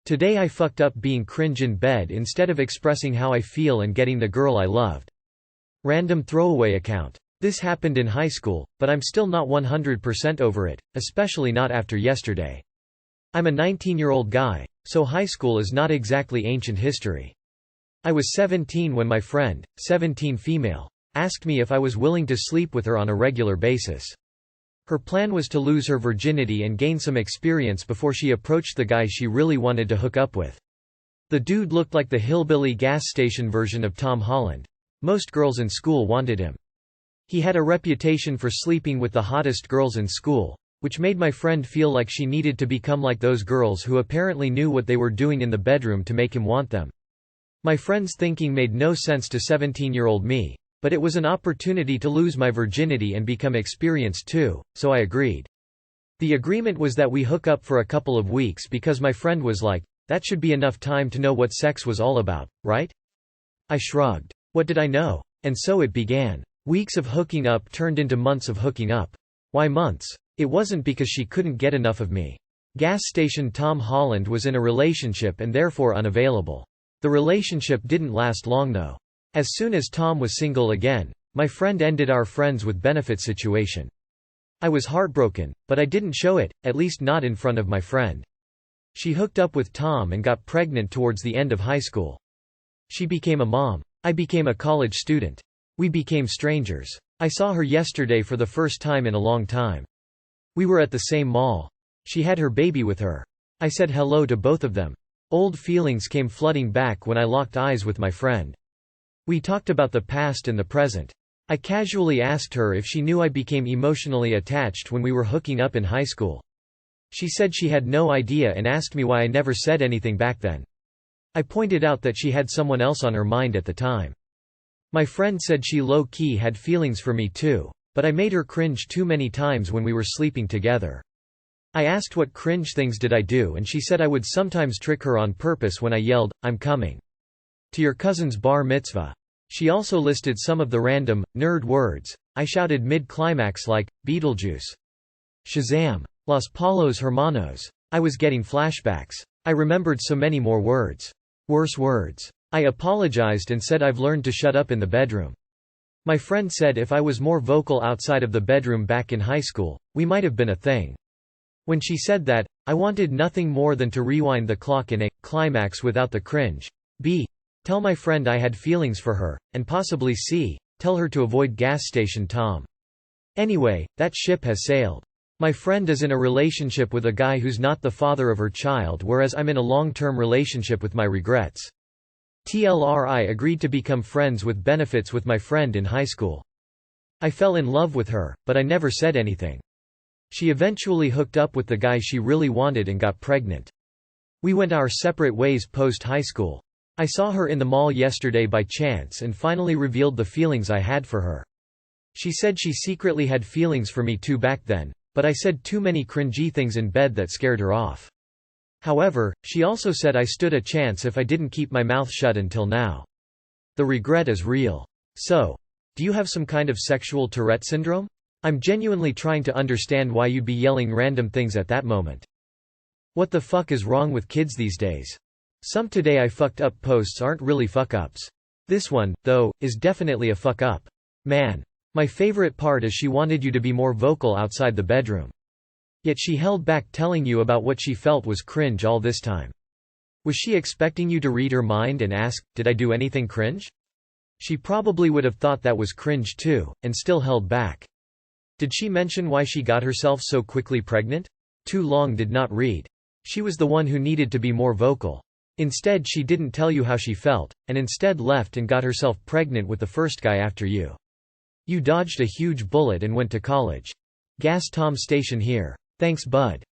Today I fucked up being cringe in bed instead of expressing how I feel and getting the girl I loved. Random throwaway account. This happened in high school, but I'm still not 100% over it, especially not after yesterday. I'm a 19-year-old guy, so high school is not exactly ancient history. I was 17 when my friend, 17 female, asked me if I was willing to sleep with her on a regular basis. Her plan was to lose her virginity and gain some experience before she approached the guy she really wanted to hook up with. The dude looked like the hillbilly gas station version of Tom Holland. Most girls in school wanted him. He had a reputation for sleeping with the hottest girls in school, which made my friend feel like she needed to become like those girls who apparently knew what they were doing in the bedroom to make him want them. My friend's thinking made no sense to 17-year-old me. But it was an opportunity to lose my virginity and become experienced too, so I agreed. The agreement was that we hook up for a couple of weeks because my friend was like, that should be enough time to know what sex was all about, right? I shrugged. What did I know? And so it began. Weeks of hooking up turned into months of hooking up. Why months? It wasn't because she couldn't get enough of me. Gas station Tom Holland was in a relationship and therefore unavailable. The relationship didn't last long though. As soon as Tom was single again, my friend ended our friends with benefit situation. I was heartbroken, but I didn't show it, at least not in front of my friend. She hooked up with Tom and got pregnant towards the end of high school. She became a mom. I became a college student. We became strangers. I saw her yesterday for the first time in a long time. We were at the same mall. She had her baby with her. I said hello to both of them. Old feelings came flooding back when I locked eyes with my friend. We talked about the past and the present. I casually asked her if she knew I became emotionally attached when we were hooking up in high school. She said she had no idea and asked me why I never said anything back then. I pointed out that she had someone else on her mind at the time. My friend said she low-key had feelings for me too, but I made her cringe too many times when we were sleeping together. I asked what cringe things did I do and she said I would sometimes trick her on purpose when I yelled, "I'm coming to your cousin's bar mitzvah." She also listed some of the random, nerd words I shouted mid-climax like, Beetlejuice, Shazam, Los Palos Hermanos. I was getting flashbacks. I remembered so many more words. Worse words. I apologized and said I've learned to shut up in the bedroom. My friend said if I was more vocal outside of the bedroom back in high school, we might have been a thing. When she said that, I wanted nothing more than to rewind the clock in a climax without the cringe. B. Tell my friend I had feelings for her, and possibly C. Tell her to avoid gas station Tom. Anyway, that ship has sailed. My friend is in a relationship with a guy who's not the father of her child, whereas I'm in a long-term relationship with my regrets. TLR, I agreed to become friends with benefits with my friend in high school. I fell in love with her, but I never said anything. She eventually hooked up with the guy she really wanted and got pregnant. We went our separate ways post-high school. I saw her in the mall yesterday by chance and finally revealed the feelings I had for her. She said she secretly had feelings for me too back then, but I said too many cringy things in bed that scared her off. However, she also said I stood a chance if I didn't keep my mouth shut until now. The regret is real. So, do you have some kind of sexual Tourette syndrome? I'm genuinely trying to understand why you'd be yelling random things at that moment. What the fuck is wrong with kids these days? Some "today I fucked up" posts aren't really fuck-ups. This one, though, is definitely a fuck-up. Man. My favorite part is she wanted you to be more vocal outside the bedroom. Yet she held back telling you about what she felt was cringe all this time. Was she expecting you to read her mind and ask, did I do anything cringe? She probably would have thought that was cringe too, and still held back. Did she mention why she got herself so quickly pregnant? Too long did not read. She was the one who needed to be more vocal. Instead she didn't tell you how she felt, and instead left and got herself pregnant with the first guy after you. You dodged a huge bullet and went to college. Gas Tom station here. Thanks bud.